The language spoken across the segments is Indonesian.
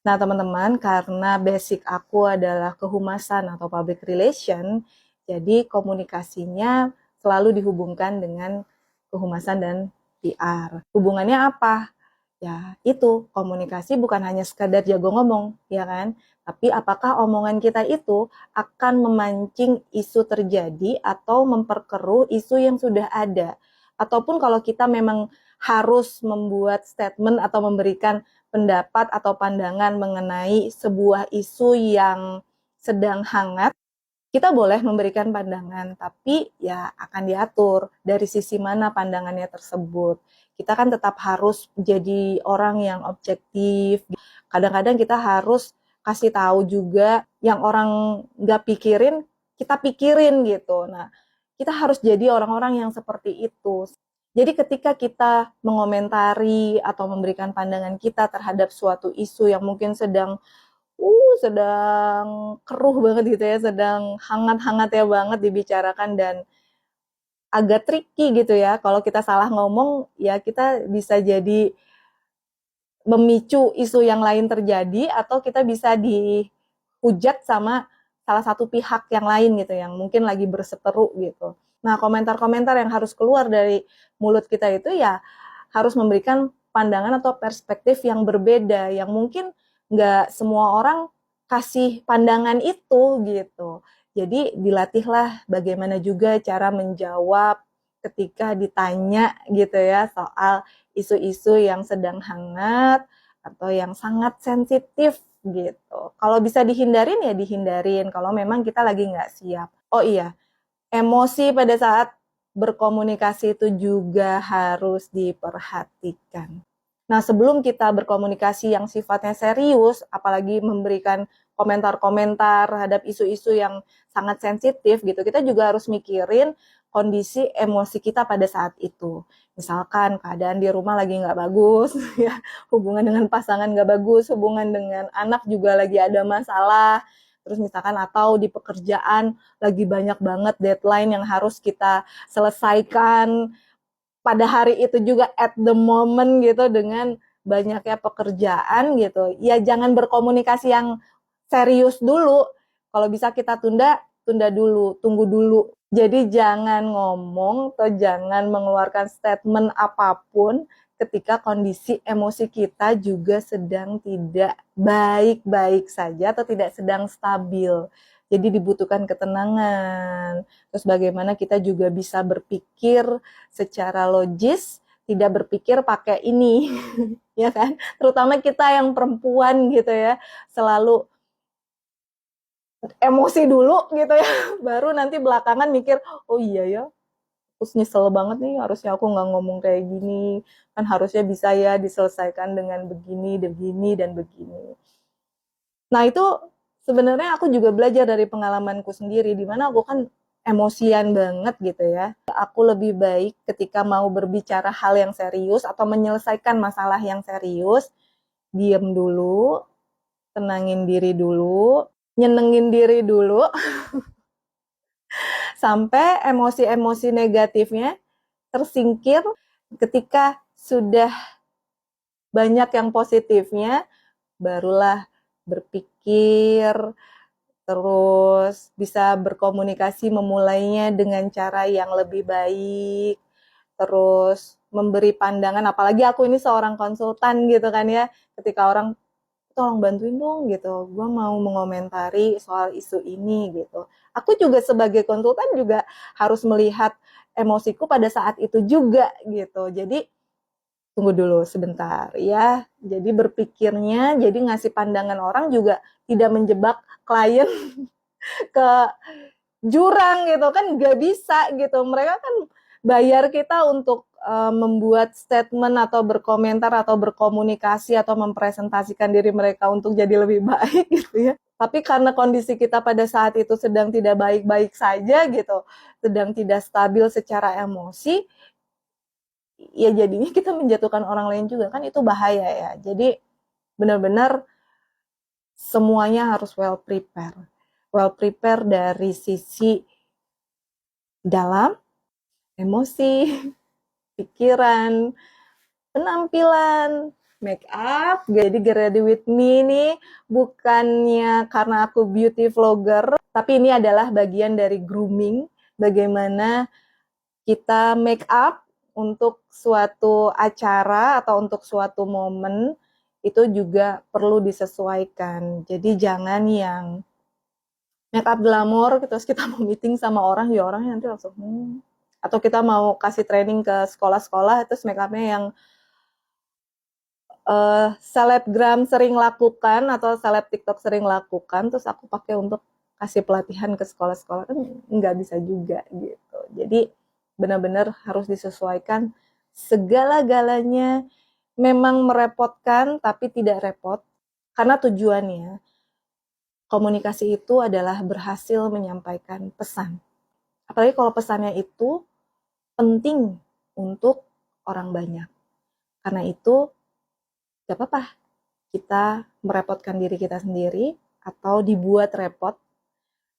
Nah, teman-teman, karena basic aku adalah kehumasan atau public relation, jadi komunikasinya selalu dihubungkan dengan kehumasan dan PR. Hubungannya apa? Ya, itu komunikasi bukan hanya sekadar jago ngomong, ya kan? Tapi apakah omongan kita itu akan memancing isu terjadi atau memperkeruh isu yang sudah ada? Ataupun kalau kita memang harus membuat statement atau memberikan pendapat atau pandangan mengenai sebuah isu yang sedang hangat, kita boleh memberikan pandangan, tapi ya akan diatur dari sisi mana pandangannya tersebut. Kita kan tetap harus jadi orang yang objektif. Kadang-kadang kita harus kasih tahu juga yang orang nggak pikirin, kita pikirin gitu. Nah, kita harus jadi orang-orang yang seperti itu. Jadi ketika kita mengomentari atau memberikan pandangan kita terhadap suatu isu yang mungkin sedang keruh banget gitu ya, sedang hangat-hangatnya banget dibicarakan dan agak tricky gitu ya. Kalau kita salah ngomong, ya kita bisa jadi memicu isu yang lain terjadi atau kita bisa dihujat sama salah satu pihak yang lain gitu yang mungkin lagi berseteru gitu. Nah, komentar-komentar yang harus keluar dari mulut kita itu ya harus memberikan pandangan atau perspektif yang berbeda yang mungkin nggak semua orang kasih pandangan itu gitu. Jadi dilatihlah bagaimana juga cara menjawab ketika ditanya gitu ya soal isu-isu yang sedang hangat atau yang sangat sensitif gitu. Kalau bisa dihindarin ya dihindarin kalau memang kita lagi nggak siap. Oh iya, emosi pada saat berkomunikasi itu juga harus diperhatikan. Nah, sebelum kita berkomunikasi yang sifatnya serius, apalagi memberikan komentar-komentar terhadap isu-isu yang sangat sensitif gitu, kita juga harus mikirin kondisi emosi kita pada saat itu. Misalkan keadaan di rumah lagi nggak bagus, ya, hubungan dengan pasangan nggak bagus, hubungan dengan anak juga lagi ada masalah, terus misalkan atau di pekerjaan lagi banyak banget deadline yang harus kita selesaikan pada hari itu juga at the moment gitu dengan banyaknya pekerjaan gitu. Ya jangan berkomunikasi yang serius dulu. Kalau bisa kita tunda dulu, tunggu dulu. Jadi jangan ngomong atau jangan mengeluarkan statement apapun ketika kondisi emosi kita juga sedang tidak baik-baik saja atau tidak sedang stabil. Jadi dibutuhkan ketenangan. Terus bagaimana kita juga bisa berpikir secara logis, tidak berpikir pakai ini, ya kan? Terutama kita yang perempuan gitu ya, selalu emosi dulu gitu ya, baru nanti belakangan mikir, oh iya ya, terus nyesel banget nih, harusnya aku nggak ngomong kayak gini, kan harusnya bisa ya diselesaikan dengan begini, begini, dan begini. Nah itu sebenarnya aku juga belajar dari pengalamanku sendiri, di mana aku kan emosian banget gitu ya. Aku lebih baik ketika mau berbicara hal yang serius atau menyelesaikan masalah yang serius, diem dulu, tenangin diri dulu, nyenengin diri dulu, sampai emosi-emosi negatifnya tersingkir. Ketika sudah banyak yang positifnya, barulah berpikir, terus bisa berkomunikasi memulainya dengan cara yang lebih baik, terus memberi pandangan, apalagi aku ini seorang konsultan gitu kan ya, ketika orang tolong bantuin dong gitu, gue mau mengomentari soal isu ini gitu. Aku juga sebagai konsultan juga harus melihat emosiku pada saat itu juga gitu. Jadi tunggu dulu sebentar ya. Jadi berpikirnya, jadi ngasih pandangan orang juga tidak menjebak klien ke jurang gitu kan, nggak bisa gitu. Mereka kan bayar kita untuk membuat statement atau berkomentar atau berkomunikasi atau mempresentasikan diri mereka untuk jadi lebih baik gitu ya. Tapi karena kondisi kita pada saat itu sedang tidak baik-baik saja gitu, sedang tidak stabil secara emosi, ya jadinya kita menjatuhkan orang lain juga kan, itu bahaya ya. Jadi benar-benar semuanya harus well prepare. Well prepare dari sisi dalam, emosi, pikiran, penampilan, make up. Jadi Get Ready With Me ini bukannya karena aku beauty vlogger, tapi ini adalah bagian dari grooming, bagaimana kita make up untuk suatu acara atau untuk suatu momen itu juga perlu disesuaikan. Jadi jangan yang make up glamor terus kita mau meeting sama orang, ya orangnya nanti langsung atau kita mau kasih training ke sekolah-sekolah terus make upnya yang selebgram sering lakukan atau seleb TikTok sering lakukan, terus aku pakai untuk kasih pelatihan ke sekolah-sekolah, kan nggak bisa juga gitu. Jadi benar-benar harus disesuaikan segala-galanya. Memang merepotkan tapi tidak repot, karena tujuannya komunikasi itu adalah berhasil menyampaikan pesan. Apalagi kalau pesannya itu penting untuk orang banyak. Karena itu gak apa-apa kita merepotkan diri kita sendiri atau dibuat repot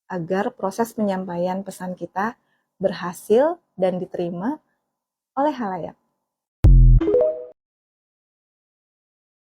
agar proses penyampaian pesan kita berhasil dan diterima oleh halayak.